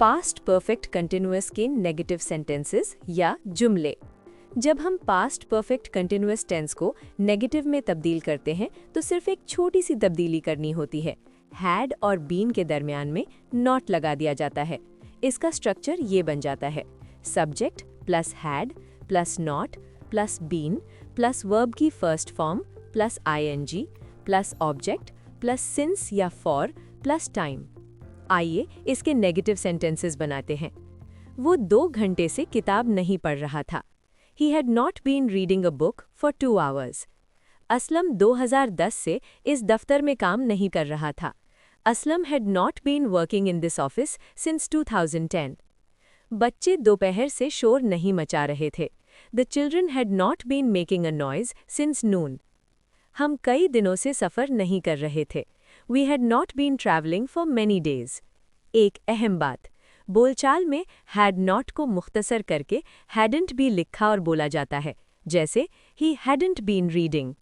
Past perfect continuous के negative sentences या जुमले। जब हम पास्ट परफेक्ट कंटिन्यूअस टेंस को नेगेटिव में तब्दील करते हैं तो सिर्फ एक छोटी सी तब्दीली करनी होती है। हैड और बीन के दरमियान में नॉट लगा दिया जाता है। इसका स्ट्रक्चर ये बन जाता है: subject plus had plus not plus been plus verb की first form plus ING plus object plus since या फॉर प्लस टाइम। आइए इसके नेगेटिव सेंटेंसेस बनाते हैं। वो 2 घंटे से किताब नहीं पढ़ रहा था। He had not been reading a book for 2 hours. Aslam 2010 से इस दफ्तर में काम नहीं कर रहा था। Aslam had not been working in this office since 2010. बच्चे दोपहर से शोर नहीं मचा रहे थे। The children had not been making a noise since noon. हम कई दिनों से सफ़र नहीं कर रहे थे। We had not been traveling for many days. एक अहम बात, बोलचाल में had not को मुख्तसर करके hadn't भी लिखा और बोला जाता है, जैसे He hadn't been reading.